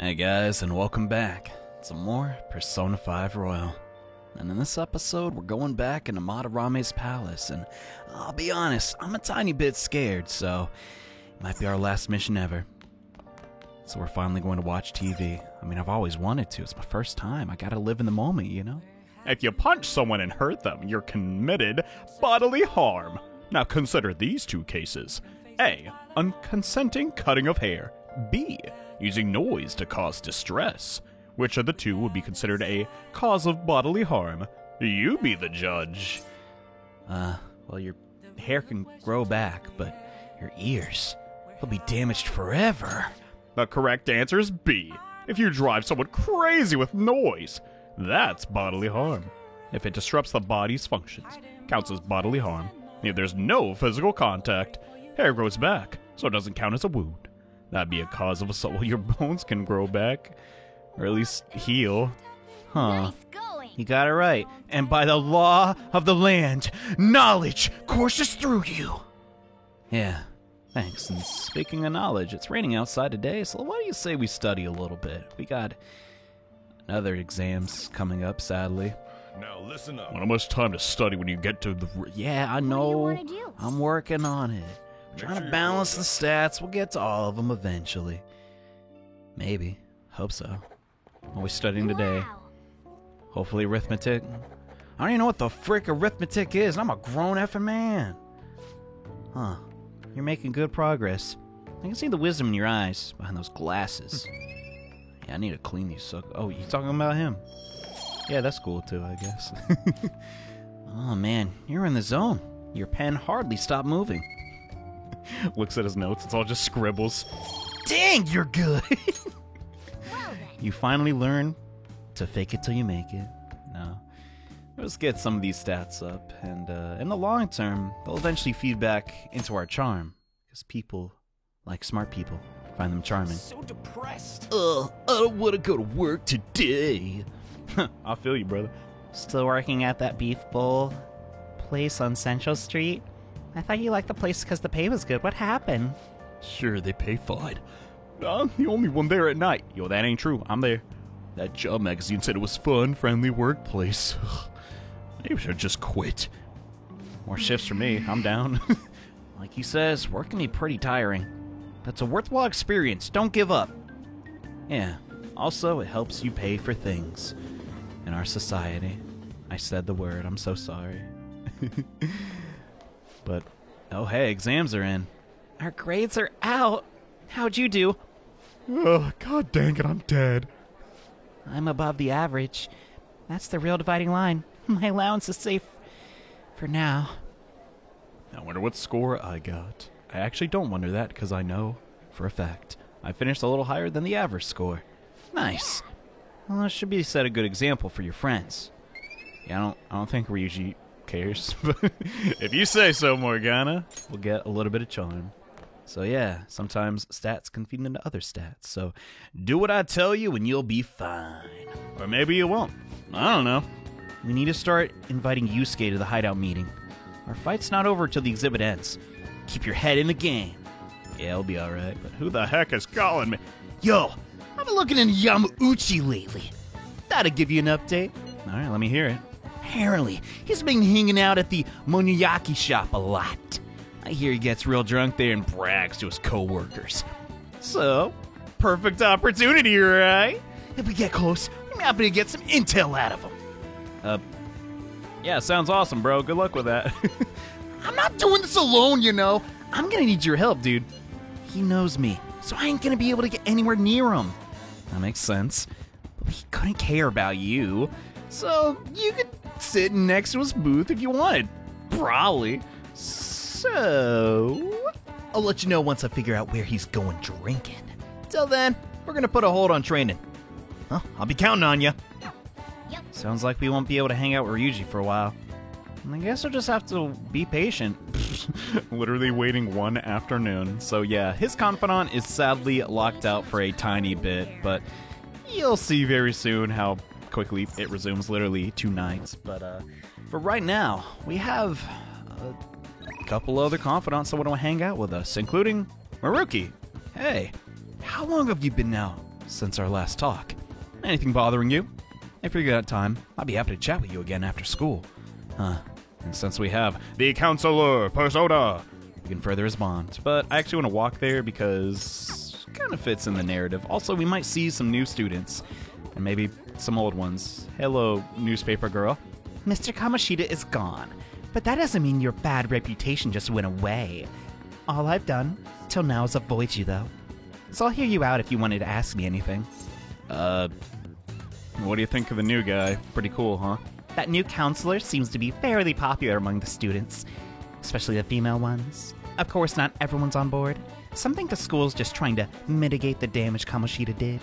Hey guys, and welcome back to more Persona 5 Royal. And in this episode, we're going back into Madarame's palace, and I'll be honest, I'm a tiny bit scared, so it might be our last mission ever. So we're finally going to watch TV. I mean, I've always wanted to. It's my first time. I gotta live in the moment, you know? If you punch someone and hurt them, you're committed bodily harm. Now consider these two cases. A. Unconsenting cutting of hair. B. Using noise to cause distress. Which of the two would be considered a cause of bodily harm? You be the judge. Well, your hair can grow back, but your ears will be damaged forever. The correct answer is B. If you drive someone crazy with noise, that's bodily harm. If it disrupts the body's functions, counts as bodily harm. If there's no physical contact, hair grows back, so it doesn't count as a wound. That'd be a cause of assault. Well, your bones can grow back, or at least heal. Huh. You got it right. And by the law of the land, knowledge courses through you. Yeah, thanks. And speaking of knowledge, it's raining outside today, so why do you say we study a little bit? We got other exams coming up, sadly. Now listen up. Not much time to study when you get to the... Yeah, I know. What do you want to do? I'm working on it. Trying to balance the stats. We'll get to all of them eventually. Maybe. Hope so. What are we studying today? Wow. Hopefully arithmetic. I don't even know what the frick arithmetic is, and I'm a grown effing man. Huh. You're making good progress. I can see the wisdom in your eyes behind those glasses. Yeah, I need to clean these Oh, you talking about him? Yeah, that's cool too, I guess. Oh man, you're in the zone. Your pen hardly stopped moving. Looks at his notes, it's all just scribbles. Dang, you're good. Well then. You finally learn to fake it till you make it. No. Let's get some of these stats up, and in the long term, they'll eventually feed back into our charm. Because people, like smart people, find them charming. So depressed. I don't want to go to work today. I feel you, brother. Still working at that beef bowl place on Central Street? I thought you liked the place because the pay was good. What happened? Sure, they pay fine. I'm the only one there at night. Yo, that ain't true. I'm there. That job magazine said it was fun, friendly workplace. Maybe I should just quit. More shifts for me. I'm down. Like he says, work can be pretty tiring. But it's a worthwhile experience. Don't give up. Yeah. Also, it helps you pay for things. In our society. I said the word. I'm so sorry. But, oh hey, exams are in. Our grades are out. How'd you do? Oh, god dang it, I'm dead. I'm above the average. That's the real dividing line. My allowance is safe for now. I wonder what score I got. I actually don't wonder that, because I know for a fact I finished a little higher than the average score. Nice. Well, that should be set a good example for your friends. Yeah, I don't think Ryuji cares, but if you say so, Morgana, we'll get a little bit of charm. So yeah, sometimes stats can feed into other stats, so do what I tell you and you'll be fine. Or maybe you won't. I don't know. We need to start inviting Yusuke to the hideout meeting. Our fight's not over till the exhibit ends. Keep your head in the game. Yeah, it'll be alright, but Who the heck is calling me? yo, I've been looking into Yamauchi lately. That'll give you an update. Alright, let me hear it. Apparently, he's been hanging out at the Monyaki shop a lot. I hear he gets real drunk there and brags to his co-workers. So, perfect opportunity, right? If we get close, we might be able to get some intel out of him. Yeah, sounds awesome, bro. Good luck with that. I'm not doing this alone, you know. I'm gonna need your help, dude. He knows me, so I ain't gonna be able to get anywhere near him. That makes sense. But he couldn't care about you. So, you could sit next to his booth if you wanted. Probably. So, I'll let you know once I figure out where he's going drinking. Till then, we're gonna put a hold on training. Huh? I'll be counting on you. Yep. Sounds like we won't be able to hang out with Ryuji for a while. I guess we'll just have to be patient. Literally waiting one afternoon. So yeah, his confidant is sadly locked out for a tiny bit, but you'll see very soon how quickly it resumes, literally 2 nights. But for right now, we have a couple other confidants that want to hang out with us, including Maruki. Hey, how long have you been out since our last talk. Anything bothering you? If you got time, I'd be happy to chat with you again after school. And since we have The Counselor Persona. we can further his bond. But I actually want to walk there because it kind of fits in the narrative. Also, we might see some new students and maybe some old ones. Hello, newspaper girl. Mr. Kamoshida is gone, but that doesn't mean your bad reputation just went away. All I've done till now is avoid you, though. So I'll hear you out if you wanted to ask me anything. What do you think of the new guy? Pretty cool, huh? That new counselor seems to be fairly popular among the students, especially the female ones. Of course, not everyone's on board. Some think the school's just trying to mitigate the damage Kamoshida did.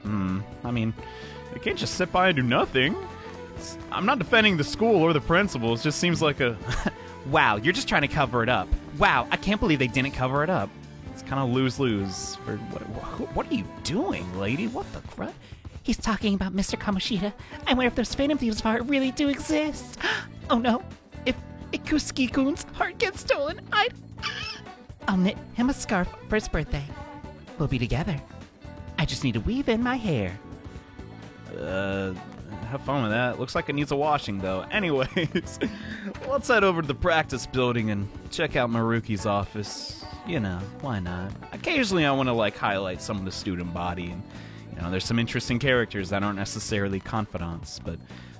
I mean, they can't just sit by and do nothing. I'm not defending the school or the principal. It just seems like a... Wow, you're just trying to cover it up. Wow, I can't believe they didn't cover it up. It's kind of lose-lose. For What are you doing, lady? What the crap? He's talking about Mr. Kamoshida. I wonder if those Phantom Thieves' heart really do exist. Oh no, if Ikusuke-kun's heart gets stolen, I'll knit him a scarf for his birthday. We'll be together. I just need to weave in my hair. Have fun with that. Looks like it needs a washing, though. Anyways, let's head over to the practice building and check out Maruki's office. You know, why not? Occasionally, I want to, highlight some of the student body. And, there's some interesting characters that aren't necessarily confidants, but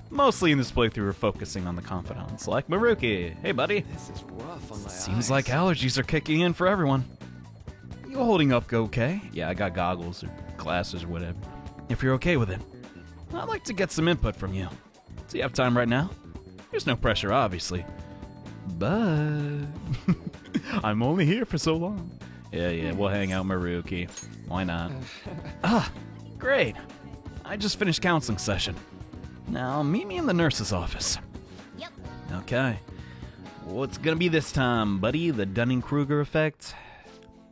mostly in this playthrough, we're focusing on the confidants, like Maruki. Hey, buddy. This is rough on my Seems like allergies are kicking in for everyone. You holding up okay? Yeah, I got goggles or glasses or whatever. If you're okay with it, I'd like to get some input from you. Do you have time right now? There's no pressure, obviously. But I'm only here for so long. Yeah, we'll hang out, Maruki. Why not? Great. I just finished counseling session. Now, meet me in the nurse's office. Yep. Okay. What's gonna be this time, buddy? The Dunning-Kruger effect?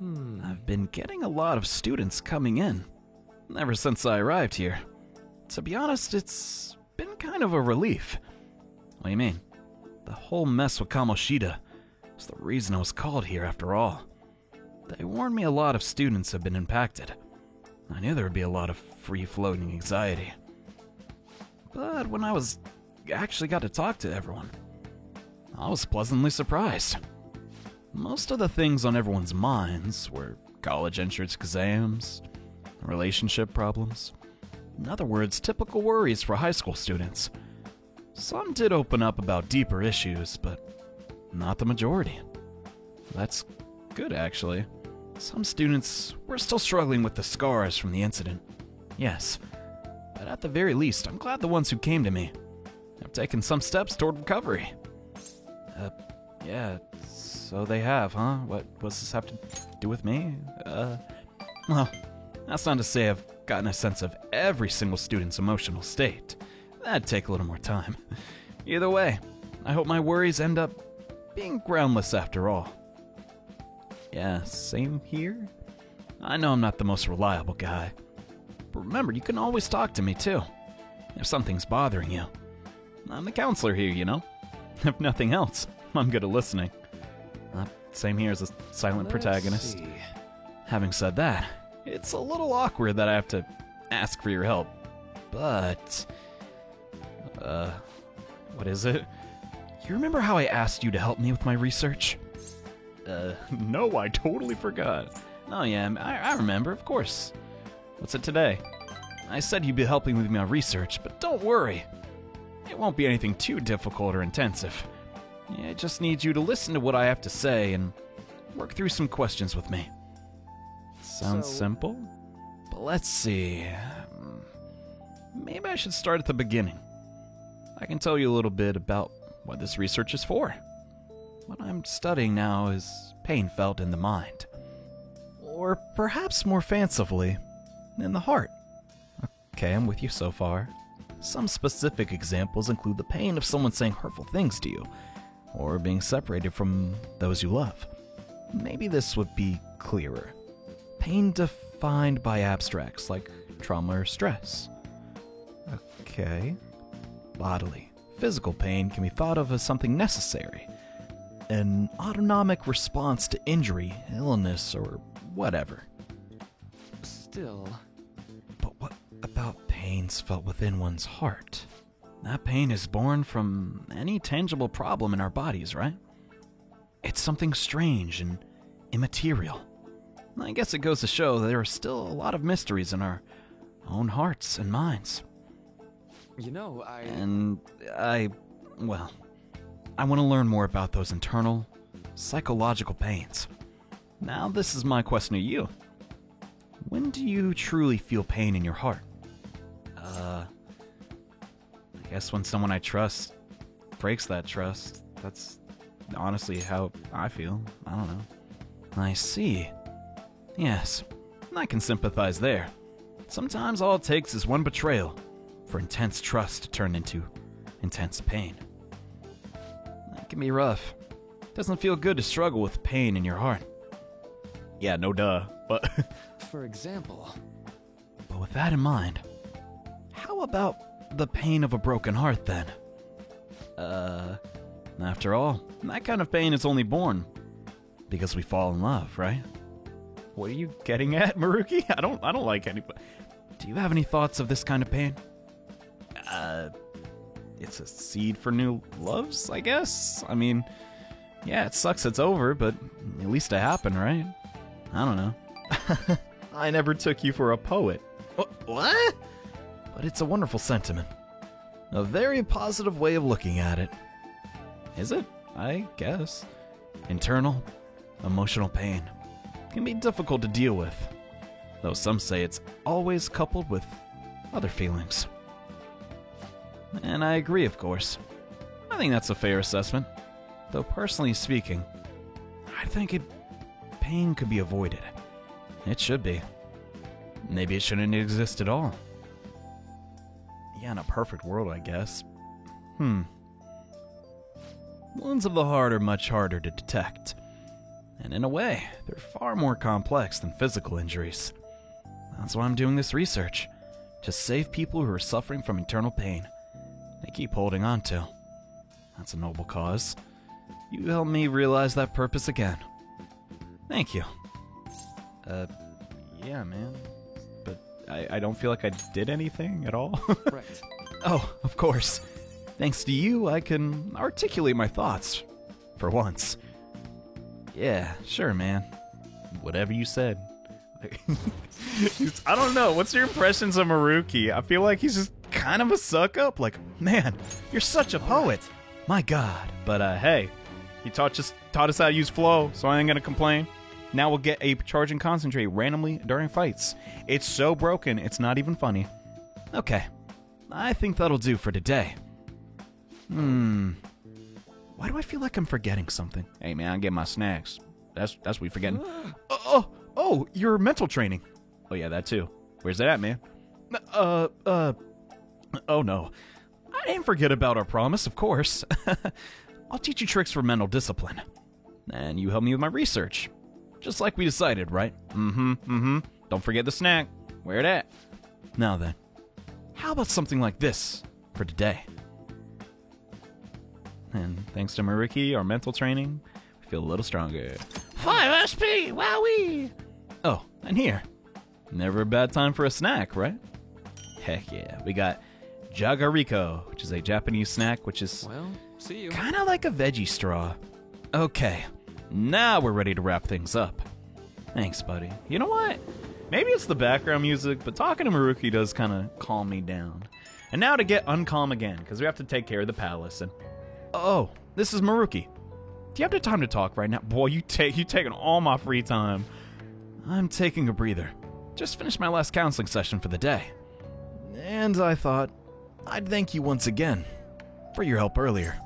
I've been getting a lot of students coming in ever since I arrived here. To be honest, it's been kind of a relief. What do you mean? The whole mess with Kamoshida was the reason I was called here after all. They warned me a lot of students have been impacted. I knew there would be a lot of free-floating anxiety. But when I actually got to talk to everyone, I was pleasantly surprised. Most of the things on everyone's minds were college entrance exams, relationship problems. In other words, typical worries for high school students. Some did open up about deeper issues, but not the majority. That's good, actually. Some students were still struggling with the scars from the incident. Yes, but at the very least, I'm glad the ones who came to me have taken some steps toward recovery. Yeah, so they have, huh? What does this have to do with me? Well, that's not to say I've gotten a sense of every single student's emotional state. That'd take a little more time. Either way, I hope my worries end up being groundless after all. Yeah, same here. I know I'm not the most reliable guy. But remember, you can always talk to me, too. If something's bothering you. I'm the counselor here, you know? If nothing else, I'm good at listening. Same here as a silent protagonist. Having said that, it's a little awkward that I have to ask for your help. But... what is it? You remember how I asked you to help me with my research? No, I totally forgot. Oh yeah, I remember, of course. What's it today? I said you'd be helping with my research, but don't worry. It won't be anything too difficult or intensive. I just need you to listen to what I have to say and work through some questions with me. Sounds simple, but let's see. Maybe I should start at the beginning. I can tell you a little bit about what this research is for. What I'm studying now is pain felt in the mind. Or perhaps more fancifully, in the heart. Okay, I'm with you so far. Some specific examples include the pain of someone saying hurtful things to you, or being separated from those you love. Maybe this would be clearer. Pain defined by abstracts like trauma or stress. Okay. Bodily, physical pain can be thought of as something necessary. An autonomic response to injury, illness, or whatever. Still, about pains felt within one's heart? That pain is born from any tangible problem in our bodies, right? It's something strange and immaterial. I guess it goes to show that there are still a lot of mysteries in our own hearts and minds. You know, I want to learn more about those internal, psychological pains. Now, this is my question to you. When do you truly feel pain in your heart? I guess when someone I trust breaks that trust. That's honestly how I feel. I don't know. I see. Yes, I can sympathize there. Sometimes all it takes is one betrayal for intense trust to turn into intense pain. That can be rough. Doesn't feel good to struggle with pain in your heart. Yeah, no duh. But for example... But with that in mind, how about the pain of a broken heart then? After all, that kind of pain is only born because we fall in love, right? what are you getting at, Maruki? I don't like anybody. Do you have any thoughts of this kind of pain? It's a seed for new loves, I guess. I mean, yeah, it sucks it's over, but at least it happened, right? I don't know. I never took you for a poet. What? But it's a wonderful sentiment. A very positive way of looking at it. Is it? I guess. Internal, emotional pain can be difficult to deal with, though some say it's always coupled with other feelings. And I agree, of course. I think that's a fair assessment. Though personally speaking, I think pain could be avoided. It should be. Maybe it shouldn't exist at all. Yeah, in a perfect world, I guess. Wounds of the heart are much harder to detect. And in a way, they're far more complex than physical injuries. That's why I'm doing this research. To save people who are suffering from internal pain they keep holding on to. That's a noble cause. You helped me realize that purpose again. Thank you. Yeah, man. But I don't feel like I did anything at all. Right. Oh, of course. Thanks to you, I can articulate my thoughts. For once. Yeah, sure, man. Whatever you said. I don't know. What's your impressions of Maruki? I feel like he's just kind of a suck-up. Like, Man, you're such a poet. My God. but hey, he taught us how to use flow, so I ain't gonna complain. Now we'll get a charge and concentrate randomly during fights. It's so broken, it's not even funny. Okay. I think that'll do for today. Why do I feel like I'm forgetting something? Hey man, I get my snacks. That's what we forgetting. Oh, your mental training. Oh yeah, that too. Where's that at, man? Oh no. I didn't forget about our promise, of course. I'll teach you tricks for mental discipline. And you help me with my research. Just like we decided, right? Don't forget the snack. Where it at? Now then, how about something like this for today? And thanks to Maruki, our mental training, we feel a little stronger. 5 SP, wowee! Oh, and here. Never a bad time for a snack, right? Heck yeah. We got Jagariko, which is a Japanese snack, which is Well, see you. kind of like a veggie straw. Okay, now we're ready to wrap things up. Thanks, buddy. You know what? Maybe it's the background music, but talking to Maruki does kind of calm me down. And now to get uncalm again, because we have to take care of the palace. And Oh, this is Maruki. do you have the time to talk right now? Boy, you taking all my free time. I'm taking a breather. Just finished my last counseling session for the day. And I thought I'd thank you once again for your help earlier.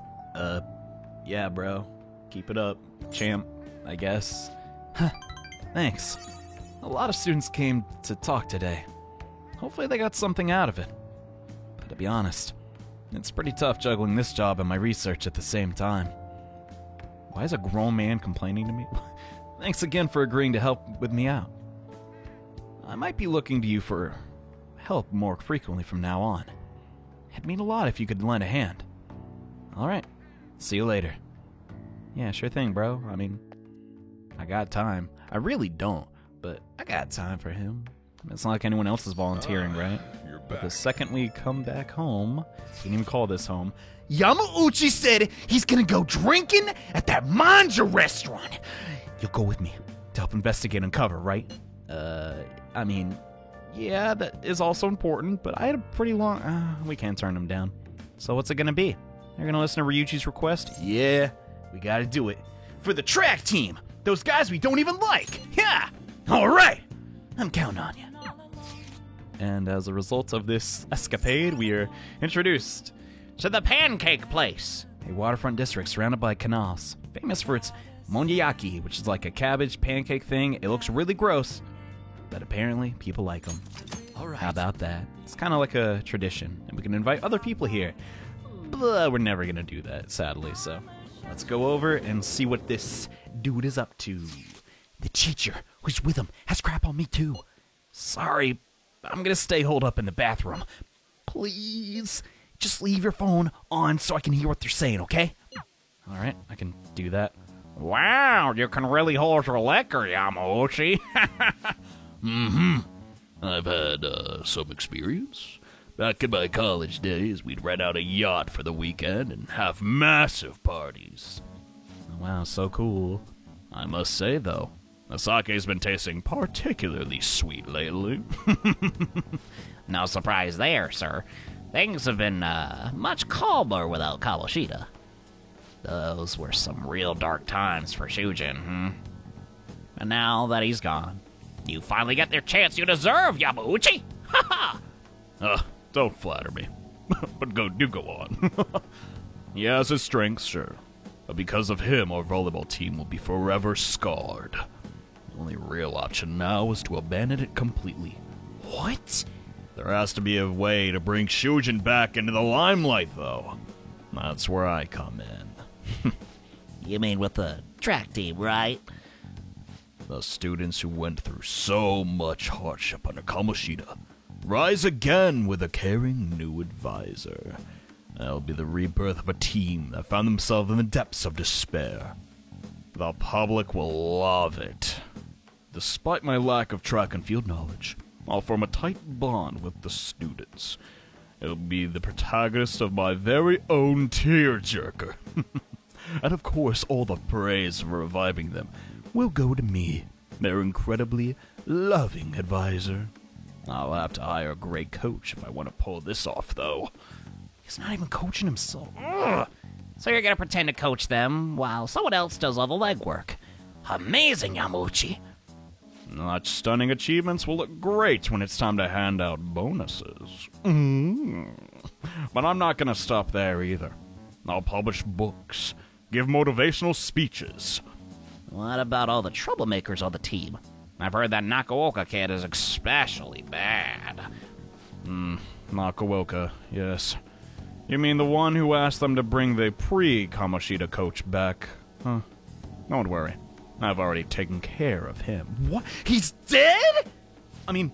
Yeah, bro. Keep it up, champ, I guess. Thanks. A lot of students came to talk today. Hopefully they got something out of it. But to be honest, it's pretty tough juggling this job and my research at the same time. Why is a grown man complaining to me? Thanks again for agreeing to help with me out. I might be looking to you for help more frequently from now on. It'd mean a lot if you could lend a hand. Alright, see you later. Yeah, sure thing, bro. I mean, I got time. I really don't, but I got time for him. It's not like anyone else is volunteering, right? You're back. The second we come back home, we can even call this home, Yamauchi said he's gonna go drinking at that manja restaurant. You'll go with me to help investigate and cover, right? I mean, yeah, that is also important, but I had a pretty long... we can't turn him down. So what's it gonna be? You're gonna listen to Ryuichi's request? Yeah, we gotta do it. For the track team! Those guys we don't even like! Yeah! Alright! I'm counting on you. And as a result of this escapade, we are introduced to the Pancake Place, a waterfront district surrounded by canals, famous for its monyaki, which is like a cabbage pancake thing. It looks really gross, but apparently people like them. All right. How about that? It's kind of like a tradition, and we can invite other people here. But we're never going to do that, sadly, so let's go over and see what this dude is up to. The teacher who's with him has crap on me, too. Sorry, I'm going to stay holed up in the bathroom. Please, just leave your phone on so I can hear what they're saying, okay? All right, I can do that. Wow, you can really hold your liquor, Yamauchi. I've had some experience. Back in my college days, we'd rent out a yacht for the weekend and have massive parties. Wow, so cool. I must say, though, the sake's been tasting particularly sweet lately. No surprise there, sir. Things have been much calmer without Kamoshida. Those were some real dark times for Shujin, And now that he's gone, you finally get the chance you deserve, Yamauchi! Ha ha! Don't flatter me. But do go on. He has his strengths, sure. But because of him, our volleyball team will be forever scarred. The only real option now is to abandon it completely. What? There has to be a way to bring Shujin back into the limelight, though. That's where I come in. You mean with the track team, right? The students who went through so much hardship under Kamoshida rise again with a caring new advisor. That'll be the rebirth of a team that found themselves in the depths of despair. The public will love it. Despite my lack of track and field knowledge, I'll form a tight bond with the students. It'll be the protagonist of my very own tearjerker. And of course, all the praise for reviving them will go to me, their incredibly loving advisor. I'll have to hire a great coach if I want to pull this off, though. He's not even coaching himself. Ugh. So you're gonna pretend to coach them while someone else does all the legwork. Amazing, Yamauchi. Such stunning achievements will look great when it's time to hand out bonuses. But I'm not gonna stop there either. I'll publish books, give motivational speeches. What about all the troublemakers on the team? I've heard that Nakaoka kid is especially bad. Nakaoka, yes. You mean the one who asked them to bring the pre-Kamoshida coach back? Huh. Don't worry. I've already taken care of him. What? He's dead? I mean,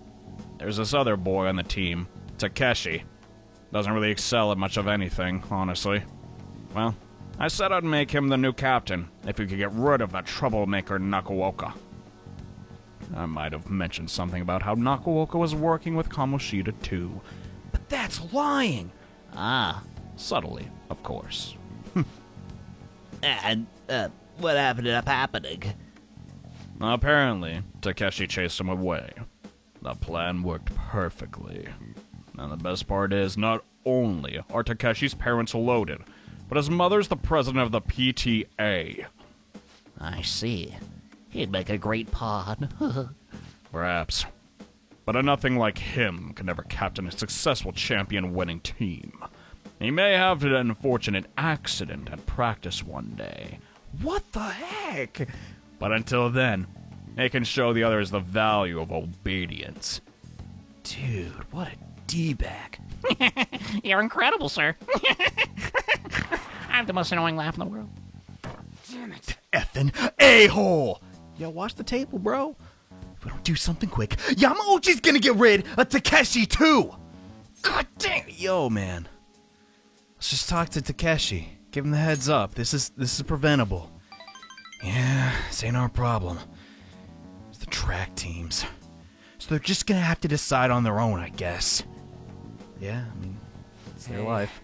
there's this other boy on the team, Takeshi. Doesn't really excel at much of anything, honestly. Well, I said I'd make him the new captain if we could get rid of that troublemaker Nakaoka. I might have mentioned something about how Nakaoka was working with Kamoshida too. But that's lying. Subtly, of course. And, what ended up happening? Apparently, Takeshi chased him away. The plan worked perfectly. And the best part is, not only are Takeshi's parents loaded, but his mother's the president of the PTA. I see. He'd make a great pawn. Perhaps. But nothing like him can ever captain a successful champion-winning team. He may have an unfortunate accident at practice one day. What the heck? But until then, he can show the others the value of obedience. Dude, what a D-bag. You're incredible, sir. I have the most annoying laugh in the world. Damn it. Effing a-hole. Yo, watch the table, bro. If we don't do something quick, Yamauchi's gonna get rid of Takeshi, too. God dang. Yo, man. Let's just talk to Takeshi. Give him the heads up. This is preventable. Yeah, this ain't our problem. It's the track teams. So they're just gonna have to decide on their own, I guess. Yeah, I mean, it's their life.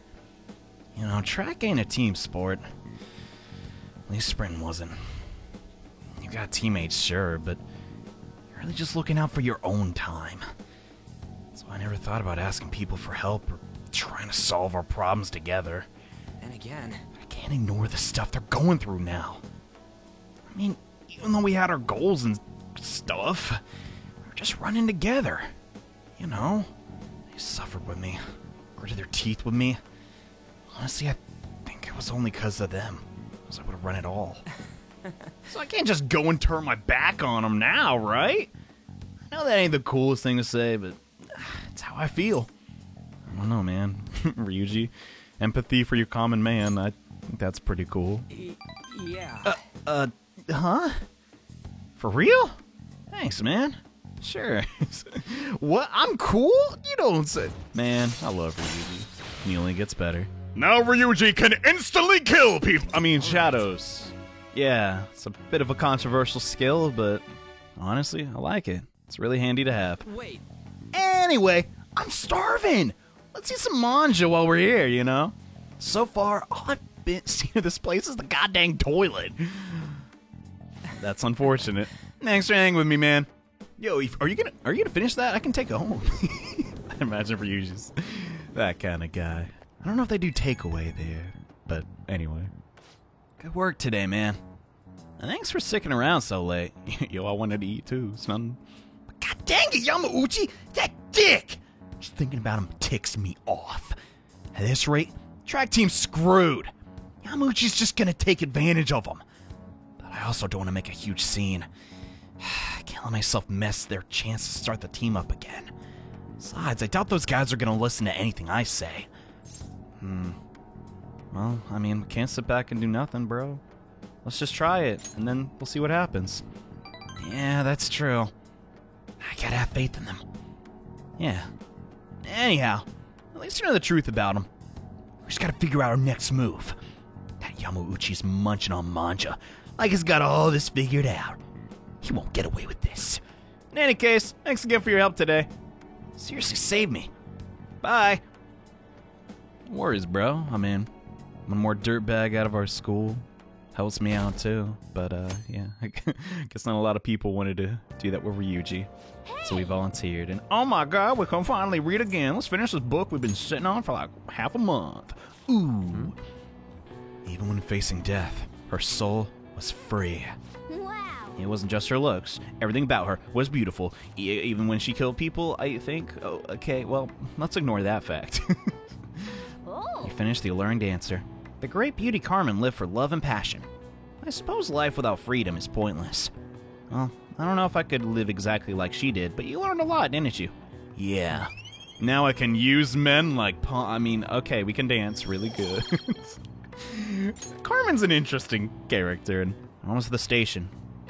You know, track ain't a team sport. At least sprinting wasn't. You got teammates, sure, but you're really just looking out for your own time. So I never thought about asking people for help or trying to solve our problems together. And again, I can't ignore the stuff they're going through now. I mean, even though we had our goals and stuff, we were just running together. You know? They suffered with me, gritted their teeth with me. Honestly, I think it was only because of them. Else I would have run it all. So I can't just go and turn my back on them now, right? I know that ain't the coolest thing to say, but it's how I feel. I don't know, man. Ryuji, empathy for your common man, I think that's pretty cool. yeah. Huh? For real? Thanks, man. Sure. What? I'm cool? You don't say. Man, I love Ryuji. He only gets better. Now Ryuji can instantly kill people. I mean, Shadows. Yeah, it's a bit of a controversial skill, but honestly, I like it. It's really handy to have. Wait. Anyway, I'm starving. Let's eat some manja while we're here, you know? So far, all I've been seeing of this place is the goddamn toilet. That's unfortunate. Thanks for hanging with me, man. Yo, are you gonna finish that? I can take it home. I imagine Ryuji's that kind of guy. I don't know if they do takeaway there, but anyway. Good work today, man. And thanks for sticking around so late. Yo, I wanted to eat too. It's nothing. God dang it, Yamauchi! That dick! Just thinking about him ticks me off. At this rate, track team's screwed. Yamauchi's just gonna take advantage of him. But I also don't want to make a huge scene. I can't let myself mess their chance to start the team up again. Besides, I doubt those guys are gonna listen to anything I say. Well, I mean, we can't sit back and do nothing, bro. Let's just try it, and then we'll see what happens. Yeah, that's true. I gotta have faith in them. Yeah. Anyhow, at least you know the truth about them. We just gotta figure out our next move. That Yamauchi's munching on manja, like he's got all this figured out. He won't get away with this. In any case, thanks again for your help today. Seriously, save me. Bye. No worries, bro. I mean, one more dirtbag out of our school helps me out too. But, yeah, I guess not a lot of people wanted to do that with Ryuji. So we volunteered. And, oh my god, we can finally read again. Let's finish this book we've been sitting on for like half a month. Ooh. Even when facing death, her soul was free. Wow. It wasn't just her looks. Everything about her was beautiful. Even when she killed people, I think. Oh, okay, well, let's ignore that fact. Oh. You finished The Alluring Dancer. The great beauty Carmen lived for love and passion. I suppose life without freedom is pointless. Well, I don't know if I could live exactly like she did, but you learned a lot, didn't you? Yeah. Now I can use men like I mean, okay, we can dance really good. Carmen's an interesting character, and almost to the station.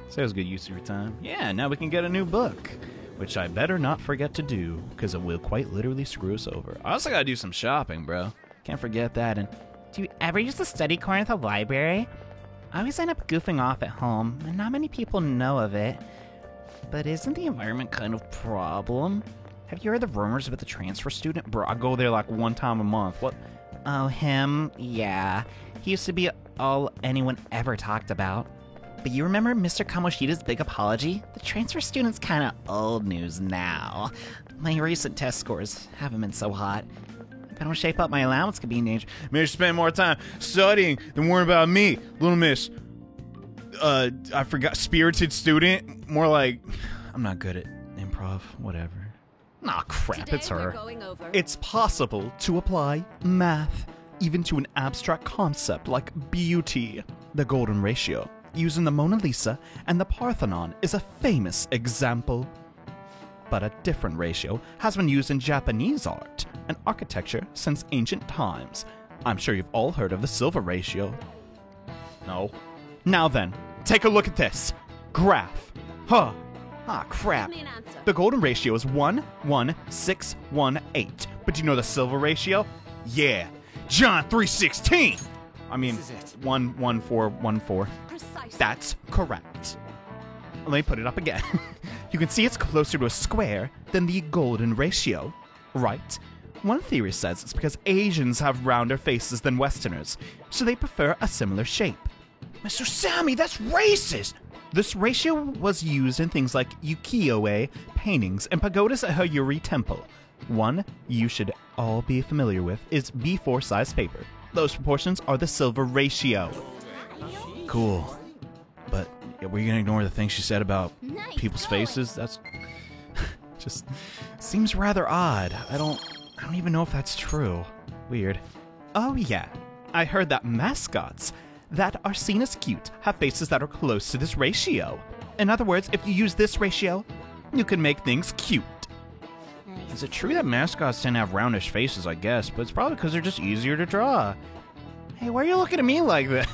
So it was good use of your time. Yeah, now we can get a new book, which I better not forget to do, because it will quite literally screw us over. I also gotta do some shopping, bro. Can't forget that. And do you ever use the study corner at the library? I always end up goofing off at home, and not many people know of it. But isn't the environment kind of a problem? Have you heard the rumors about the transfer student? Bro, I go there like one time a month. What? Oh, him? Yeah. He used to be all anyone ever talked about. But you remember Mr. Kamoshida's big apology? The transfer student's kind of old news now. My recent test scores haven't been so hot. If I don't shape up, my allowance could be in danger. Maybe I should spend more time studying than worrying about me, little miss. I forgot, spirited student? More like, I'm not good at improv, whatever. Aw, crap, it's her. It's possible to apply math, even to an abstract concept like beauty. The golden ratio, using the Mona Lisa and the Parthenon, is a famous example. But a different ratio has been used in Japanese art and architecture since ancient times. I'm sure you've all heard of the silver ratio. No. Now then, take a look at this. Graph. Huh. Ah, crap. Give me an answer. The golden ratio is 1:1:6:1:8. But do you know the silver ratio? Yeah. John 3:16. I mean, This is it. 1:1:4:1:4. Precisely. That's correct. Let me put it up again. You can see it's closer to a square than the golden ratio, right? One theory says it's because Asians have rounder faces than Westerners, so they prefer a similar shape. Mr. Sammy, that's racist! This ratio was used in things like ukiyo-e paintings and pagodas at Hayuri Temple. One you should all be familiar with is B4 size paper. Those proportions are the silver ratio. Cool. But we're gonna ignore the thing she said about people's faces? That's just seems rather odd. I don't even know if that's true. Weird. Oh yeah, I heard that mascots that are seen as cute have faces that are close to this ratio. In other words, if you use this ratio, you can make things cute. Is it true that mascots tend to have roundish faces? I guess, but it's probably because they're just easier to draw. Hey, why are you looking at me like that?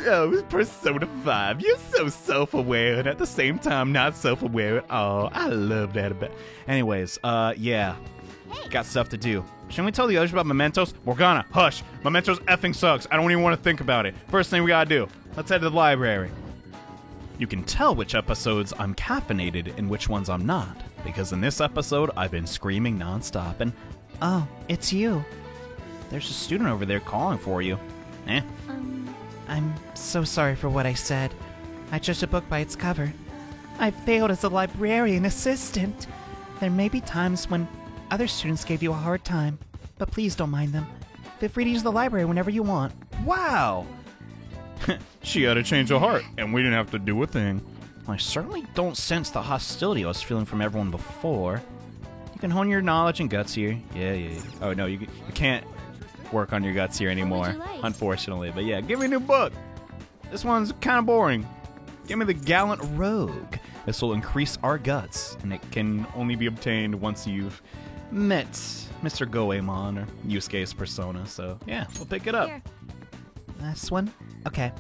Oh, Persona 5, you're so self-aware and at the same time not self-aware at all. I love that about. Anyways, yeah. Got stuff to do. Shouldn't we tell the others about Mementos? Morgana, hush. Mementos effing sucks. I don't even want to think about it. First thing we gotta do, let's head to the library. You can tell which episodes I'm caffeinated and which ones I'm not, because in this episode, I've been screaming nonstop and, oh, it's you. There's a student over there calling for you. Eh? I'm so sorry for what I said. I judged a book by its cover. I failed as a librarian assistant. There may be times when other students gave you a hard time, but please don't mind them. Feel free to use the library whenever you want. Wow! She had to change her heart, and we didn't have to do a thing. I certainly don't sense the hostility I was feeling from everyone before. You can hone your knowledge and guts here. Yeah. Oh, no, you can't work on your guts here anymore, like? unfortunately. But yeah, give me a new book. This one's kind of boring. Give me the Gallant Rogue. This will increase our guts, and it can only be obtained once you've met Mr. Goemon or Yusuke's persona. So yeah, we'll pick it up. Here. This one? Okay.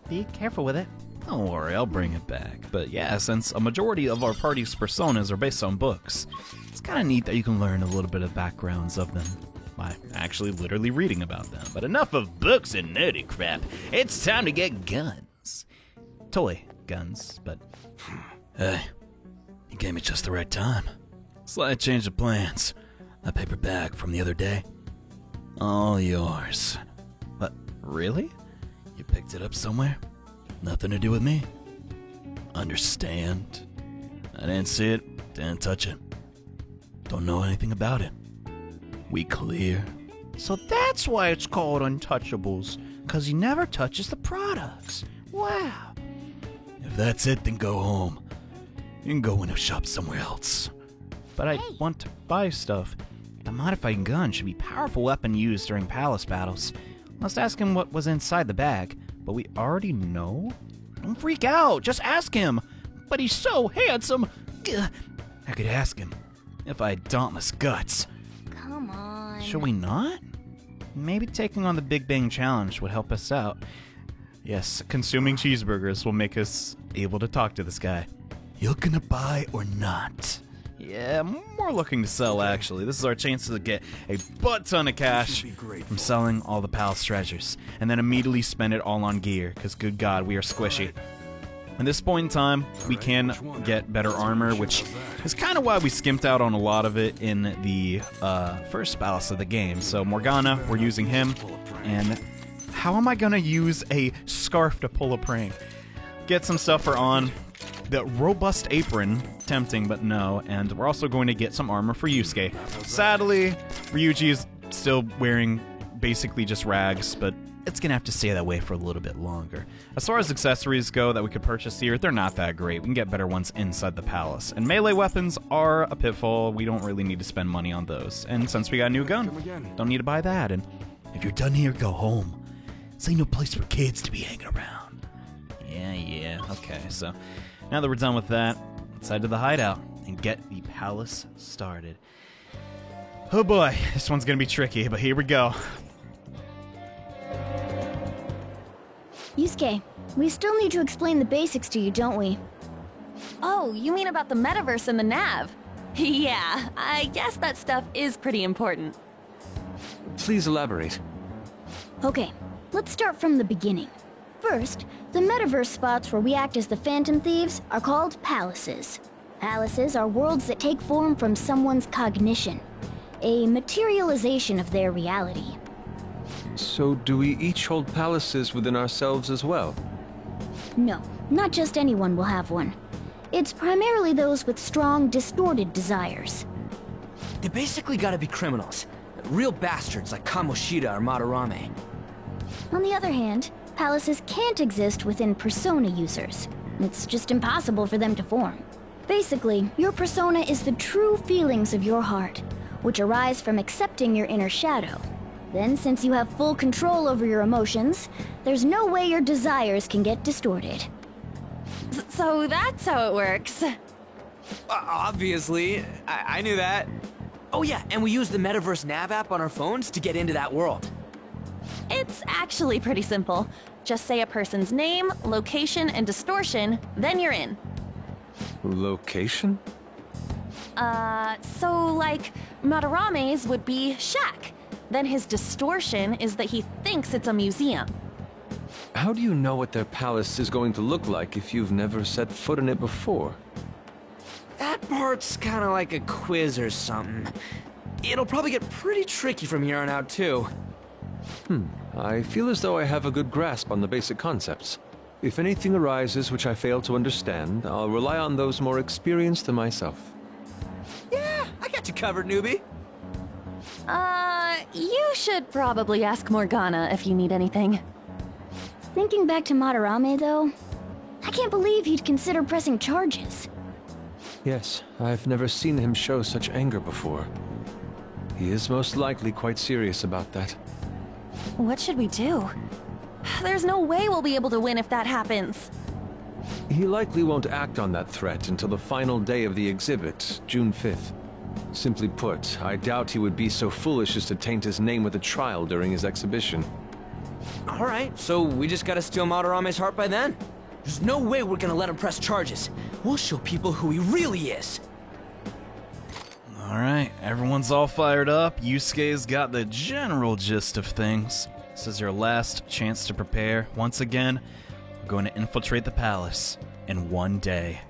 Be careful with it. Don't worry, I'll bring it back. But yeah, since a majority of our party's personas are based on books, it's kind of neat that you can learn a little bit of backgrounds of them by actually literally reading about them. But enough of books and nerdy crap. It's time to get guns. Toy guns, but... Hey, you gave me just the right time. Slight change of plans. That paper bag from the other day. All yours. What, really? You picked it up somewhere? Nothing to do with me? Understand? I didn't see it, didn't touch it. Don't know anything about it. We clear? So that's why it's called Untouchables, because he never touches the products. Wow. If that's it, then go home. You can go in a shop somewhere else. But I want to buy stuff. The modified gun should be a powerful weapon used during palace battles. Let's ask him what was inside the bag, but we already know? Don't freak out, just ask him. But he's so handsome. Gah. I could ask him if I had dauntless guts. Come on. Should we not? Maybe taking on the Big Bang Challenge would help us out. Yes, consuming cheeseburgers will make us able to talk to this guy. You gonna buy or not? Yeah, more looking to sell, actually. This is our chance to get a butt ton of cash from selling all the palace treasures, and then immediately spend it all on gear, because good God, we are squishy. At this point in time, we can get better armor, which is kind of why we skimped out on a lot of it in the first palace of the game. So Morgana, we're using him, and how am I going to use a scarf to pull a prank? Get some stuff for On. The robust apron, tempting, but no. And we're also going to get some armor for Yusuke. Sadly, Ryuji is still wearing basically just rags, but it's going to have to stay that way for a little bit longer. As far as accessories go that we could purchase here, they're not that great. We can get better ones inside the palace. And melee weapons are a pitfall. We don't really need to spend money on those. And since we got a new gun, don't need to buy that. And if you're done here, go home. This ain't no place for kids to be hanging around. Yeah, okay, so now that we're done with that, let's head to the hideout and get the palace started. Oh boy, this one's gonna be tricky, but here we go. Yusuke, we still need to explain the basics to you, don't we? Oh, you mean about the metaverse and the nav? Yeah, I guess that stuff is pretty important. Please elaborate. Okay, let's start from the beginning. First, the metaverse spots where we act as the Phantom Thieves are called palaces. Palaces are worlds that take form from someone's cognition. a materialization of their reality. So do we each hold palaces within ourselves as well? No, not just anyone will have one. It's primarily those with strong, distorted desires. They basically gotta be criminals. Real bastards like Kamoshida or Madarame. On the other hand, palaces can't exist within persona users. It's just impossible for them to form. Basically, your persona is the true feelings of your heart, which arise from accepting your inner shadow. Then, since you have full control over your emotions, there's no way your desires can get distorted. So that's how it works. Obviously, I knew that. Oh yeah, and we use the Metaverse Nav app on our phones to get into that world. It's actually pretty simple. Just say a person's name, location, and distortion, then you're in. Location? So like, Madarame's would be shack. Then his distortion is that he thinks it's a museum. How do you know what their palace is going to look like if you've never set foot in it before? That part's kinda like a quiz or something. It'll probably get pretty tricky from here on out, too. I feel as though I have a good grasp on the basic concepts. If anything arises which I fail to understand, I'll rely on those more experienced than myself. Yeah, I got you covered, newbie. You should probably ask Morgana if you need anything. Thinking back to Madarame, though, I can't believe he'd consider pressing charges. Yes, I've never seen him show such anger before. He is most likely quite serious about that. What should we do? There's no way we'll be able to win if that happens. He likely won't act on that threat until the final day of the exhibit, June 5th. Simply put, I doubt he would be so foolish as to taint his name with a trial during his exhibition. Alright, so we just gotta steal Madarame's heart by then? There's no way we're gonna let him press charges. We'll show people who he really is. Alright, everyone's all fired up. Yusuke's got the general gist of things. This is your last chance to prepare. Once again, we're going to infiltrate the palace in one day.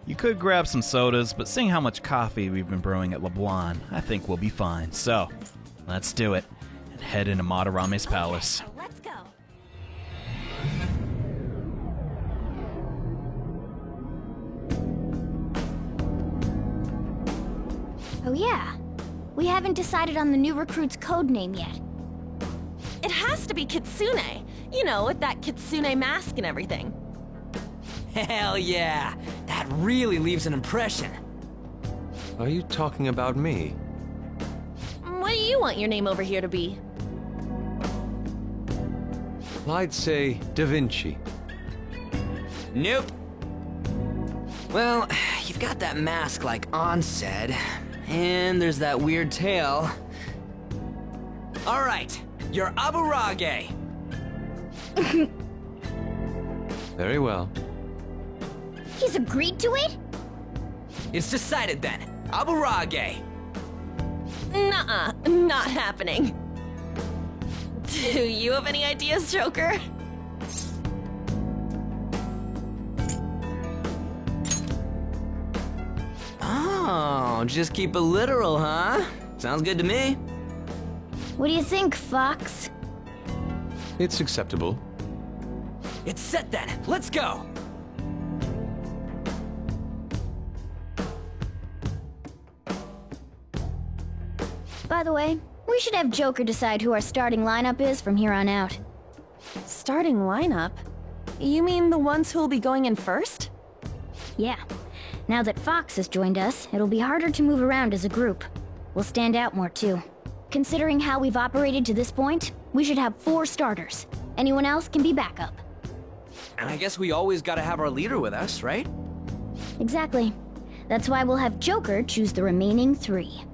You could grab some sodas, but seeing how much coffee we've been brewing at LeBlanc, I think we'll be fine. So, let's do it and head into Madarame's palace. Let's go. Oh yeah, we haven't decided on the new recruit's code name yet. It has to be Kitsune. You know, with that Kitsune mask and everything. Hell yeah! That really leaves an impression. Are you talking about me? What do you want your name over here to be? I'd say Da Vinci. Nope. Well, you've got that mask like An said, and there's that weird tail. Alright, you're Aburage. Very well. He's agreed to it? It's decided then. Aburage. Nuh-uh, not happening. Do you have any ideas, Joker? Oh, just keep it literal, huh? Sounds good to me. What do you think, Fox? It's acceptable. It's set then. Let's go. By the way, we should have Joker decide who our starting lineup is from here on out. Starting lineup? You mean the ones who'll be going in first? Yeah. Now that Fox has joined us, it'll be harder to move around as a group. We'll stand out more too. Considering how we've operated to this point, we should have 4 starters. Anyone else can be backup. And I guess we always gotta have our leader with us, right? Exactly. That's why we'll have Joker choose the remaining 3.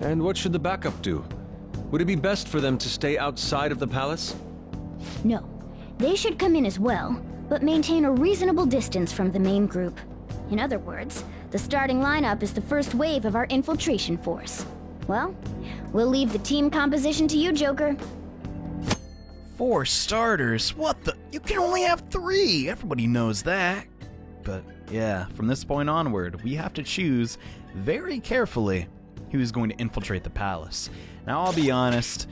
And what should the backup do? Would it be best for them to stay outside of the palace? No. They should come in as well, but maintain a reasonable distance from the main group. In other words, the starting lineup is the first wave of our infiltration force. Well, we'll leave the team composition to you, Joker. 4 starters? What the? You can only have 3! Everybody knows that. But yeah, from this point onward, we have to choose very carefully he was going to infiltrate the palace. Now, I'll be honest,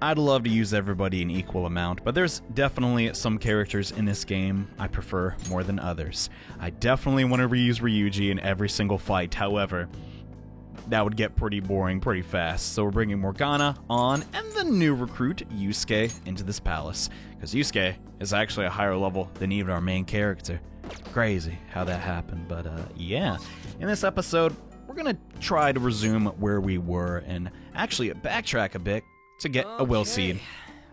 I'd love to use everybody in equal amount, but there's definitely some characters in this game I prefer more than others. I definitely want to reuse Ryuji in every single fight, however, that would get pretty boring pretty fast. So we're bringing Morgana on and the new recruit, Yusuke, into this palace. Because Yusuke is actually a higher level than even our main character. Crazy how that happened, but yeah. In this episode, we're going to try to resume where we were and actually backtrack a bit to get a will seed.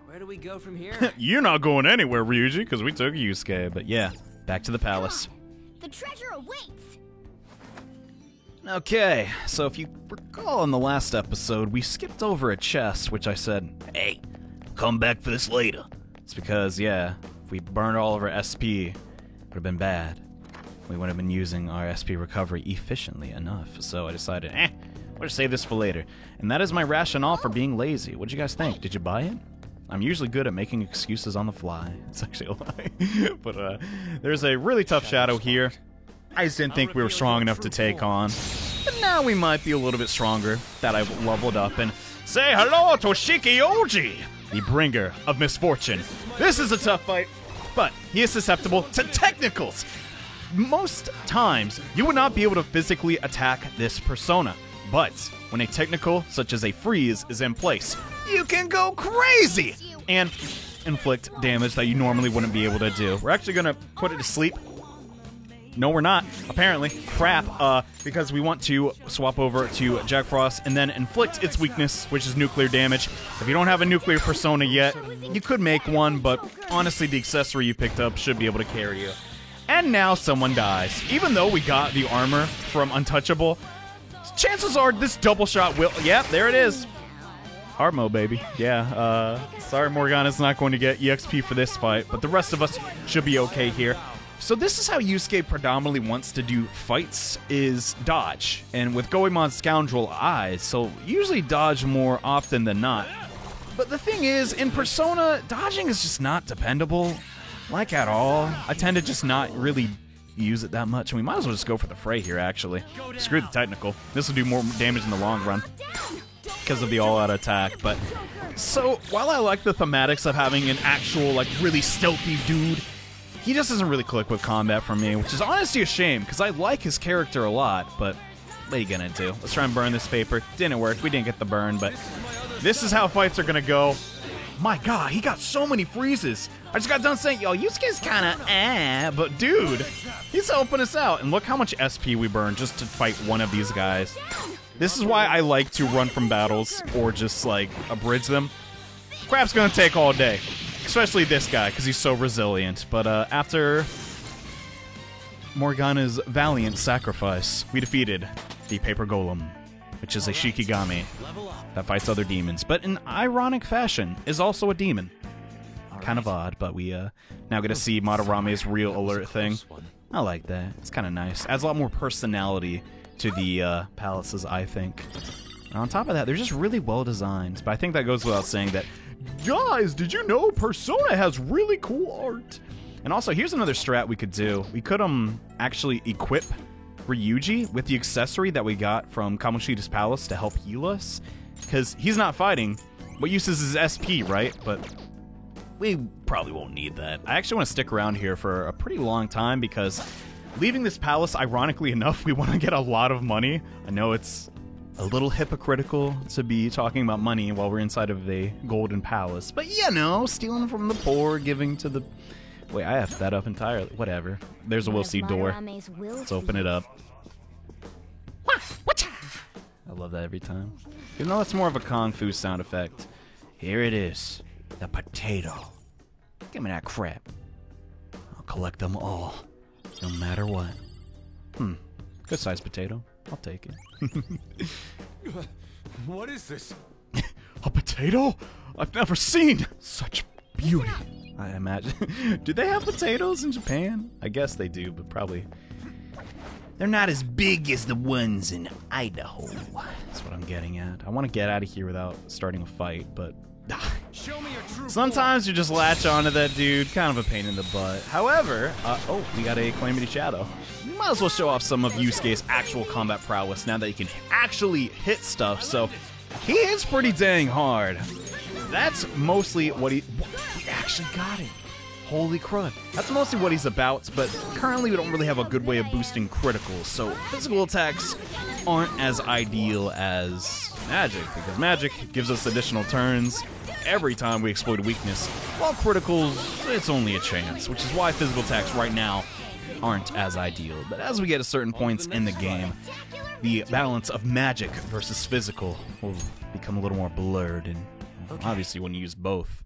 Where do we go from here? You're not going anywhere, Ryuji, because we took Yusuke, but Yeah, back to the palace. The treasure awaits! Okay, so if you recall in the last episode, we skipped over a chest, which I said, hey, come back for this later. It's because, yeah, if we burned all of our SP, it would have been bad. We wouldn't have been using our SP recovery efficiently enough, so I decided, we'll just save this for later. And that is my rationale for being lazy. What'd you guys think? Did you buy it? I'm usually good at making excuses on the fly. It's actually a lie. But there's a really tough shadow here. I just didn't think we were strong enough to take on. But now we might be a little bit stronger, that I've leveled up. And say hello to Shikioji, the bringer of misfortune. This is a tough fight, but he is susceptible to technicals. Most times, you would not be able to physically attack this persona. But when a technical, such as a freeze, is in place, you can go crazy and inflict damage that you normally wouldn't be able to do. We're actually going to put it to sleep. No, we're not, apparently. Crap, because we want to swap over to Jack Frost and then inflict its weakness, which is nuclear damage. If you don't have a nuclear persona yet, you could make one, but honestly, the accessory you picked up should be able to carry you. And now someone dies. Even though we got the armor from Untouchable, chances are this double shot will... Yep, there it is. Hard mode, baby. Yeah, sorry Morgana's not going to get EXP for this fight, but the rest of us should be okay here. So this is how Yusuke predominantly wants to do fights, is dodge. And with Goemon's Scoundrel Eyes, so usually dodge more often than not. But the thing is, in Persona, dodging is just not dependable, like at all. I tend to just not really use it that much, and we might as well just go for the fray here, actually. Screw the technical. This will do more damage in the long run because of the all-out attack, but... So, while I like the thematics of having an actual, like, really stealthy dude, he just doesn't really click with combat for me, which is honestly a shame, because I like his character a lot, but what are you gonna do? Let's try and burn this paper. Didn't work. We didn't get the burn, but this is how fights are gonna go. My god, he got so many freezes. I just got done saying, yo, Yusuke's kinda but dude, he's helping us out. And look how much SP we burn just to fight one of these guys. This is why I like to run from battles or just, like, abridge them. Crap's gonna take all day. Especially this guy, because he's so resilient. But after Morgana's valiant sacrifice, we defeated the Paper Golem, which is a Shikigami that fights other demons, but in ironic fashion is also a demon. Kind of odd, but we now get to see Madarame's real alert thing. I like that. It's kind of nice. Adds a lot more personality to the palaces, I think. And on top of that, they're just really well designed. But I think that goes without saying that, guys, did you know Persona has really cool art? And also, here's another strat we could do. We could actually equip Ryuji with the accessory that we got from Kamoshida's palace to help heal us. Because he's not fighting. What use is his SP, right? But we probably won't need that. I actually want to stick around here for a pretty long time because leaving this palace, ironically enough, we want to get a lot of money. I know it's a little hypocritical to be talking about money while we're inside of a golden palace. But, you know, stealing from the poor, giving to the... Wait, I effed that up entirely. Whatever. There's a Will Seed door. Let's open it up. I love that every time. Even though it's more of a Kung Fu sound effect. Here it is. The potato. Give me that crap. I'll collect them all. No matter what. Good sized potato. I'll take it. What is this? A potato? I've never seen such beauty. I imagine. Do they have potatoes in Japan? I guess they do, but probably... They're not as big as the ones in Idaho. That's what I'm getting at. I want to get out of here without starting a fight, but... Show me your true Sometimes you just latch onto that dude. Kind of a pain in the butt. However, oh, we got a Calamity Shadow. we might as well show off some of Yusuke's actual combat prowess now that he can actually hit stuff. So he hits pretty dang hard. That's mostly what he actually got it. Holy crud. That's mostly what he's about, but currently we don't really have a good way of boosting criticals, so physical attacks aren't as ideal as magic, because magic gives us additional turns every time we exploit a weakness, while criticals, it's only a chance, which is why physical attacks right now aren't as ideal. But as we get to certain points in the game, the balance of magic versus physical will become a little more blurred, and obviously when you use both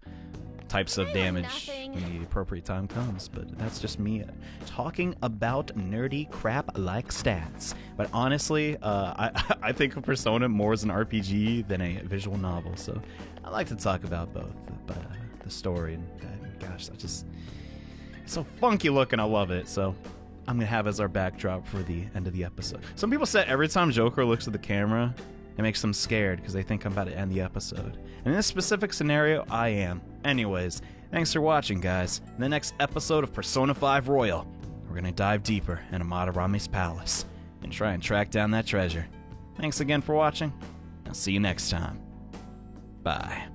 types of damage when the appropriate time comes. But that's just me talking about nerdy crap like stats. But honestly, I think of Persona more as an RPG than a visual novel, so I like to talk about both. But the story, and gosh, that's just so funky looking. I love it. So I'm gonna have as our backdrop for the end of the episode. Some people said every time Joker looks at the camera, it makes them scared because they think I'm about to end the episode. And in this specific scenario, I am. Anyways, thanks for watching, guys. In the next episode of Persona 5 Royal, we're going to dive deeper into Madarame's palace and try and track down that treasure. Thanks again for watching. I'll see you next time. Bye.